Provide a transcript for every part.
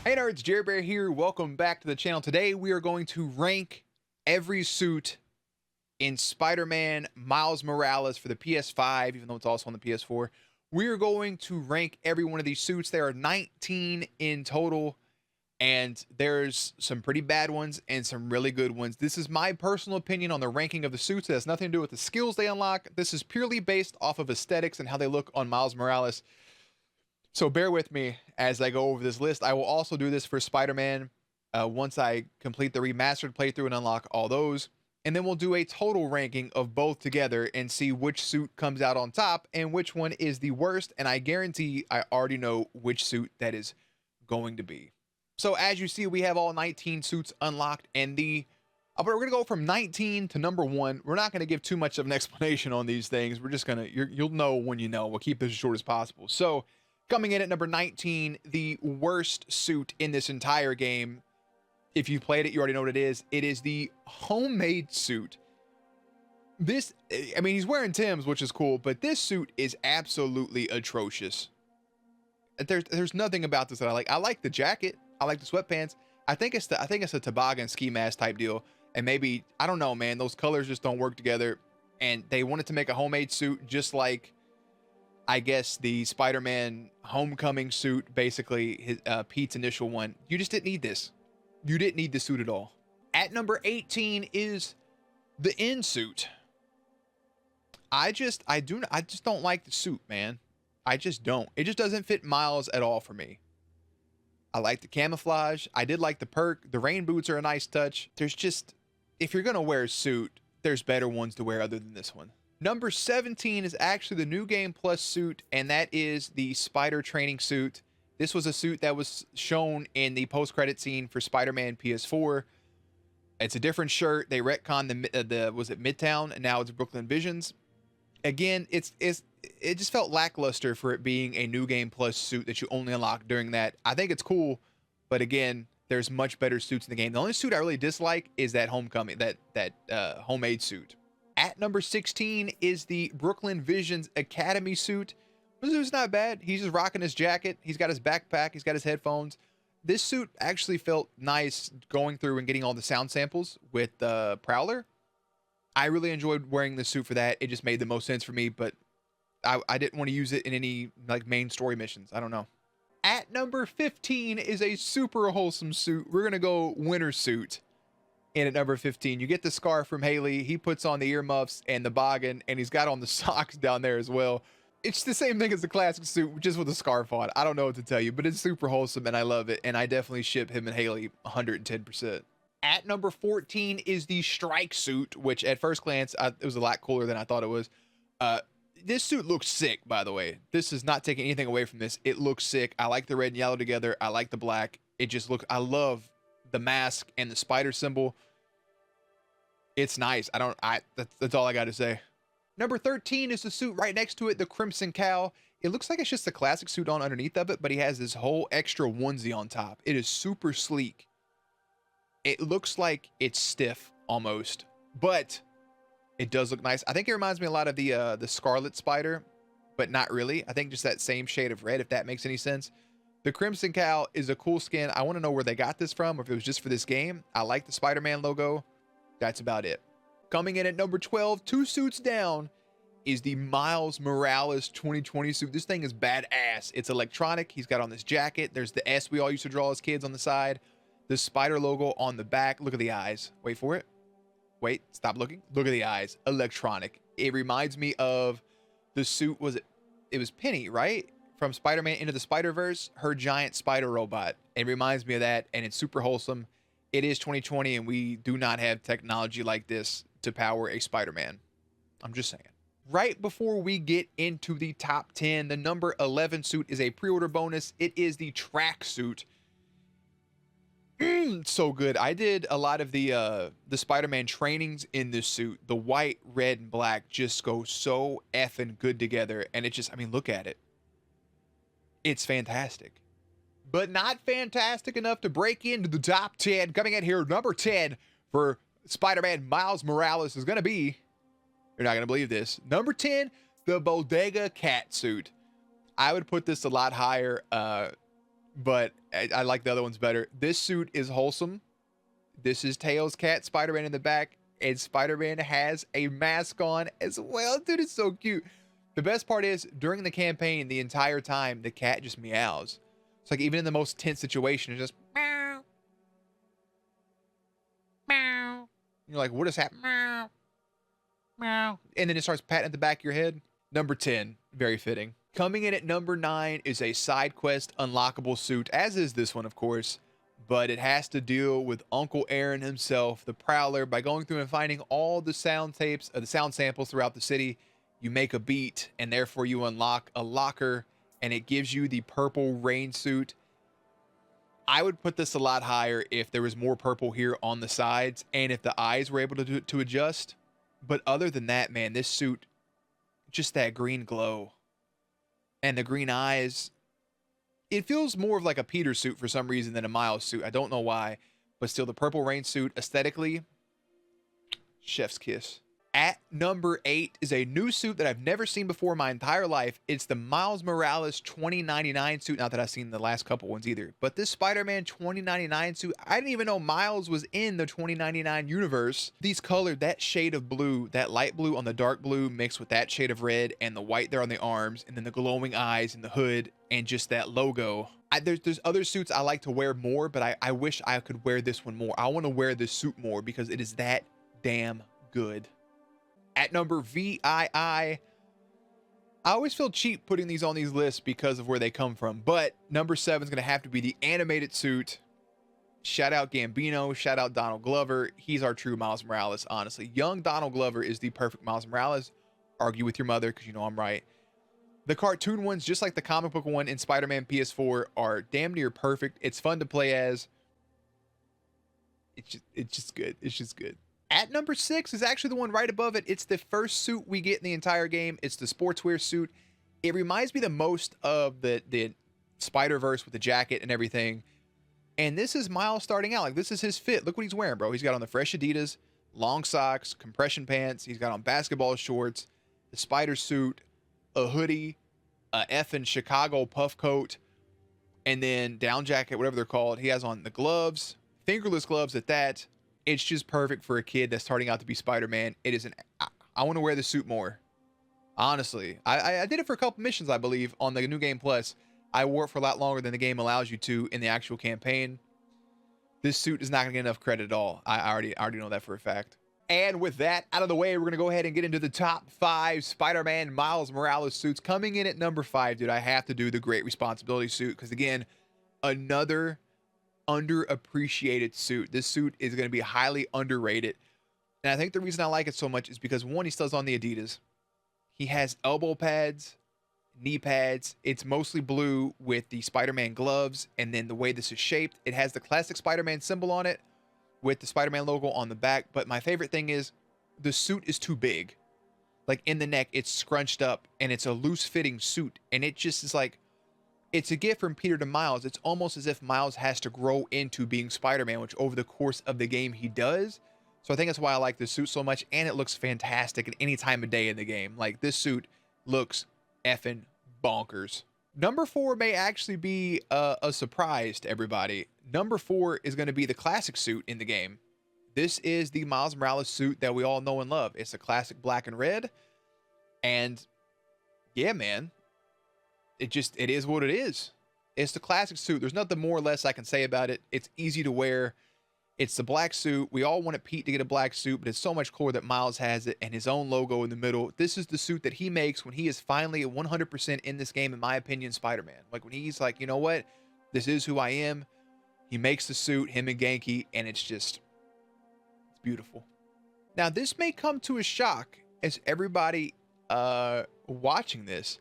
Hey nerds, Jerry Bear here. Welcome back to the channel. Today we are going to rank every suit in Spider-Man Miles Morales for the PS5, even though it's also on the PS4. We are going to rank every one of these suits. There are 19 in total, and there's some pretty bad ones and some really good ones. This is my personal opinion on the ranking of the suits. It has nothing to do with the skills they unlock. This is purely based off of aesthetics and how they look on Miles Morales. So bear with me as I go over this list. I will also do this for Spider-Man once I complete the remastered playthrough and unlock all those. And then we'll do a total ranking of both together and see which suit comes out on top and which one is the worst. And I guarantee I already know which suit that is going to be. So as you see, we have all 19 suits unlocked, and but we're gonna go from 19 to number 1. We're not gonna give too much of an explanation on these things. We're just gonna, you'll know when you know. We'll keep this as short as possible. So coming in at number 19, the worst suit in this entire game. If you played it, you already know what it is. It is the homemade suit. This, I mean, he's wearing Tim's, which is cool, but this suit is absolutely atrocious. There's nothing about this that I like. I like the jacket. I like the sweatpants. I think it's a toboggan ski mask type deal. And maybe, I don't know, man, those colors just don't work together. And they wanted to make a homemade suit just like, I guess, the Spider-Man Homecoming suit, basically his, Pete's initial one. You just didn't need this. You didn't need the suit at all. At number 18 is the N suit. I just don't like the suit, man. I just don't. It just doesn't fit Miles at all for me. I like the camouflage. I did like the perk. The rain boots are a nice touch. There's just, if you're gonna wear a suit, there's better ones to wear other than this one. Number 17 is actually the New Game Plus suit, and that is the Spider training suit. This was a suit that was shown in the post-credit scene for Spider-Man PS4. It's a different shirt. They retconned the was it Midtown, and now it's Brooklyn Visions. Again, it just felt lackluster for it being a New Game Plus suit that you only unlock during that. I think it's cool, but again, there's much better suits in the game. The only suit I really dislike is that Homecoming, that homemade suit. At number 16 is the Brooklyn Visions Academy suit. This suit's not bad. He's just rocking his jacket. He's got his backpack. He's got his headphones. This suit actually felt nice going through and getting all the sound samples with Prowler. I really enjoyed wearing this suit for that. It just made the most sense for me, but I didn't want to use it in any like main story missions. I don't know. At number 15 is a super wholesome suit. We're going to go winter suit. And at number 15, you get the scarf from Haley. He puts on the earmuffs and the boggin, and he's got on the socks down there as well. It's the same thing as the classic suit, just with a scarf on. I don't know what to tell you, but it's super wholesome, and I love it. And I definitely ship him and Haley 110%. At number 14 is the strike suit, which at first glance, it was a lot cooler than I thought it was. This suit looks sick, by the way. This is not taking anything away from this. It looks sick. I like the red and yellow together. I like the black. It just looks, I love the mask and the spider symbol. It's nice. That's all I got to say. Number 13 is the suit right next to it, the Crimson Cowl. It looks like it's just a classic suit on underneath of it, but he has this whole extra onesie on top. It is super sleek. It looks like it's stiff almost, but it does look nice. I think it reminds me a lot of the Scarlet Spider, but not really. I think just that same shade of red, if that makes any sense. The Crimson Cowl is a cool skin. I want to know where they got this from, or if it was just for this game. I like the Spider-Man logo. That's about it. Coming in at number 12, 2 suits down, is the Miles Morales 2020 suit. This thing is badass. It's electronic. He's got on this jacket. There's the S we all used to draw as kids on the side. The spider logo on the back. Look at the eyes. Wait for it. Wait, stop looking. Look at the eyes. Electronic. It reminds me of the suit, it was Penny, right? From Spider-Man Into the Spider-Verse, her giant spider robot. It reminds me of that, and it's super wholesome. It is 2020, and we do not have technology like this to power a Spider-Man. I'm just saying. Right before we get into the top 10, the number 11 suit is a pre-order bonus. It is the track suit. So good. I did a lot of the Spider-Man trainings in this suit. The white, red, and black just go so effing good together. And it just, I mean, look at it. It's fantastic. But not fantastic enough to break into the top 10. Coming in here, number 10 for Spider-Man Miles Morales is going to be, you're not going to believe this, number 10, the Bodega Cat suit. I would put this a lot higher. but I like the other ones better. This suit is wholesome. This is Tails' cat, Spider-Man in the back, and Spider-Man has a mask on as well. Dude, it's so cute. The best part is, during the campaign, the entire time, the cat just meows. It's like, even in the most tense situation, it's just meow, meow. You're like, what is happening? Meow, meow. And then it starts patting at the back of your head. Number 10, very fitting. Coming in at number 9 is a side quest unlockable suit, as is this one, of course. But it has to deal with Uncle Aaron himself, the Prowler. By going through and finding all the sound tapes, the sound samples throughout the city, you make a beat, and therefore you unlock a locker, and it gives you the purple rain suit. I would put this a lot higher if there was more purple here on the sides, and if the eyes were able to adjust. But other than that, man, this suit, just that green glow, and the green eyes. It feels more of like a Peter suit for some reason than a Miles suit. I don't know why, but still, the purple rain suit, aesthetically, chef's kiss. At number 8 is a new suit that I've never seen before in my entire life. It's the Miles Morales 2099 suit. Not that I've seen the last couple ones either, but this Spider-Man 2099 suit, I didn't even know Miles was in the 2099 universe. These colored, that shade of blue, that light blue on the dark blue mixed with that shade of red and the white there on the arms, and then the glowing eyes and the hood and just that logo. There's other suits I like to wear more, but I wish I could wear this one more. I want to wear this suit more because it is that damn good. At number VII, I always feel cheap putting these on these lists because of where they come from, but number 7 is going to have to be the animated suit. Shout out Gambino, shout out Donald Glover. He's our true Miles Morales, honestly. Young Donald Glover is the perfect Miles Morales. Argue with your mother, because you know I'm right. The cartoon ones, just like the comic book one in Spider-Man PS4, are damn near perfect. It's fun to play as. It's just good. It's just good. At number 6 is actually the one right above it. It's the first suit we get in the entire game. It's the sportswear suit. It reminds me the most of the Spider-Verse with the jacket and everything. And this is Miles starting out. Like, this is his fit. Look what he's wearing, bro. He's got on the fresh Adidas, long socks, compression pants. He's got on basketball shorts, the spider suit, a hoodie, a effing Chicago puff coat, and then down jacket, whatever they're called. He has on the gloves, fingerless gloves at that. It's just perfect for a kid that's starting out to be Spider-Man. It is I want to wear the suit more. Honestly, I did it for a couple missions, I believe, on the New Game Plus. I wore it for a lot longer than the game allows you to in the actual campaign. This suit is not going to get enough credit at all. I already know that for a fact. And with that out of the way, we're going to go ahead and get into the top 5 Spider-Man Miles Morales suits. Coming in at number 5, dude, I have to do the Great Responsibility suit because, again, another underappreciated suit. This suit is going to be highly underrated. And I think the reason I like it so much is because, one, he still has on the Adidas. He has elbow pads, knee pads. It's mostly blue with the Spider-Man gloves. And then the way this is shaped, it has the classic Spider-Man symbol on it with the Spider-Man logo on the back. But my favorite thing is the suit is too big. Like, in the neck, it's scrunched up and it's a loose fitting suit. And it just is like, it's a gift from Peter to Miles. It's almost as if Miles has to grow into being Spider-Man, which over the course of the game he does. So I think that's why I like this suit so much, and it looks fantastic at any time of day in the game. Like, this suit looks effing bonkers. Number 4 may actually be a surprise to everybody. Number 4 is going to be the classic suit in the game. This is the Miles Morales suit that we all know and love. It's a classic black and red. And yeah, man. It is what it is. It's the classic suit. There's nothing more or less I can say about it. It's easy to wear. It's the black suit. We all wanted Pete to get a black suit, but it's so much cooler that Miles has it and his own logo in the middle. This is the suit that he makes when he is finally 100% in this game, in my opinion, Spider-Man. Like, when he's like, you know what? This is who I am. He makes the suit, him and Genki, and it's beautiful. Now, this may come to a shock as everybody watching this.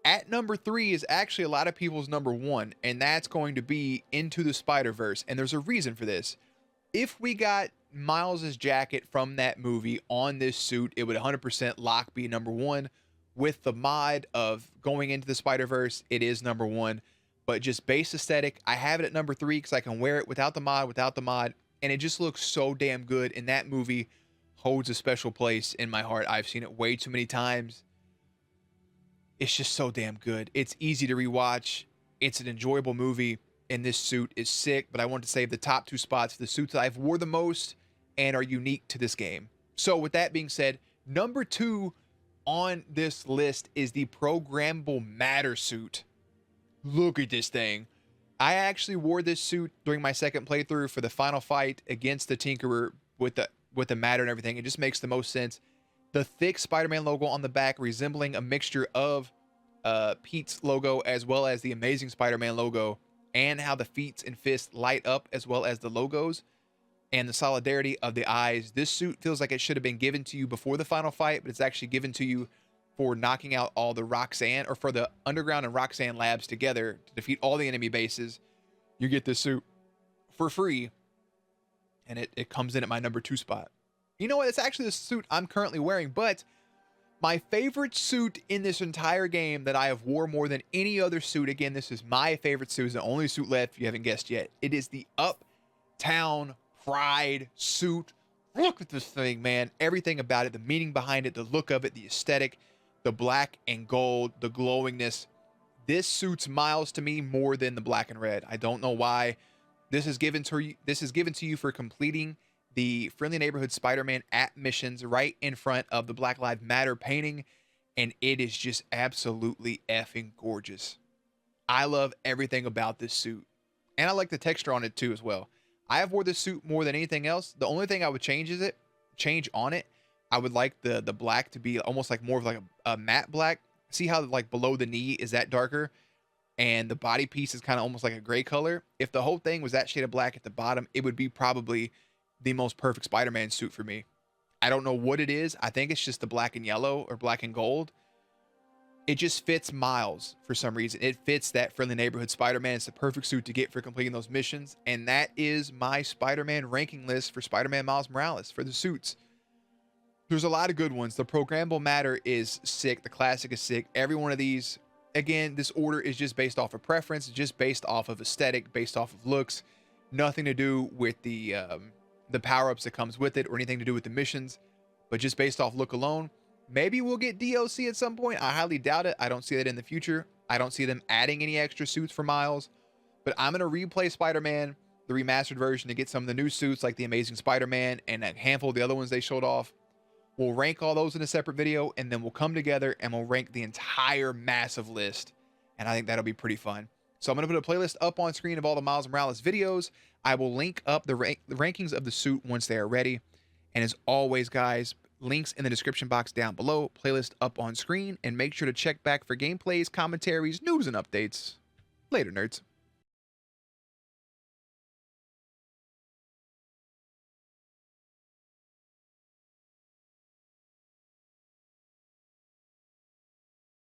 At number 3 is actually a lot of people's number 1, and that's going to be Into the Spider-Verse. And there's a reason for this. If we got Miles's jacket from that movie on this suit, it would 100% lock be number 1. With the mod of going into the Spider-Verse, it is number 1. But just base aesthetic, I have it at number 3 because I can wear it without the mod, and it just looks so damn good. And that movie holds a special place in my heart. I've seen it way too many times. It's just so damn good. It's easy to rewatch. It's an enjoyable movie, and this suit is sick, but I want to save the top 2 spots for the suits that I've wore the most and are unique to this game. So with that being said, number 2 on this list is the programmable matter suit. Look at this thing. I actually wore this suit during my second playthrough for the final fight against the Tinkerer with the matter and everything. It just makes the most sense. The thick Spider-Man logo on the back resembling a mixture of Pete's logo as well as the Amazing Spider-Man logo, and how the feet and fists light up as well as the logos and the solidarity of the eyes. This suit feels like it should have been given to you before the final fight, but it's actually given to you for knocking out all the Roxanne, or for the Underground and Roxanne labs together to defeat all the enemy bases. You get this suit for free, and it comes in at my number 2 spot. You know what? It's actually the suit I'm currently wearing, but my favorite suit in this entire game that I have wore more than any other suit, again, this is my favorite suit, it's the only suit left if you haven't guessed yet. It is the Uptown Pride suit. Look at this thing, man. Everything about it, the meaning behind it, the look of it, the aesthetic, the black and gold, the glowingness. This suits Miles to me more than the black and red. I don't know why. This is given to you for completing the Friendly Neighborhood Spider-Man at missions right in front of the Black Lives Matter painting, and it is just absolutely effing gorgeous. I love everything about this suit, and I like the texture on it too as well. I have wore this suit more than anything else. The only thing I would change on it, I would like the black to be almost like more of like a matte black. See how like below the knee is that darker, and the body piece is kind of almost like a gray color. If the whole thing was that shade of black at the bottom, it would be probably the most perfect Spider-Man suit for me. I don't know what it is. I think it's just the black and yellow or black and gold. It just fits Miles for some reason. It fits that Friendly Neighborhood Spider-Man. It's the perfect suit to get for completing those missions. And that is my Spider-Man ranking list for Spider-Man Miles Morales for the suits. There's a lot of good ones. The programmable matter is sick. The classic is sick. Every one of these, again, this order is just based off of preference, just based off of aesthetic, based off of looks. Nothing to do with the power-ups that comes with it or anything to do with the missions, but just based off look alone. Maybe we'll get DLC at some point. I highly doubt it. I don't see that in the future. I don't see them adding any extra suits for Miles, but I'm going to replay Spider-Man, the remastered version, to get some of the new suits like the Amazing Spider-Man and a handful of the other ones they showed off. We'll rank all those in a separate video, and then we'll come together and we'll rank the entire massive list, and I think that'll be pretty fun. So I'm going to put a playlist up on screen of all the Miles Morales videos. I will link up the rankings of the suit once they are ready. And as always, guys, links in the description box down below, playlist up on screen, and make sure to check back for gameplays, commentaries, news, and updates. Later, nerds.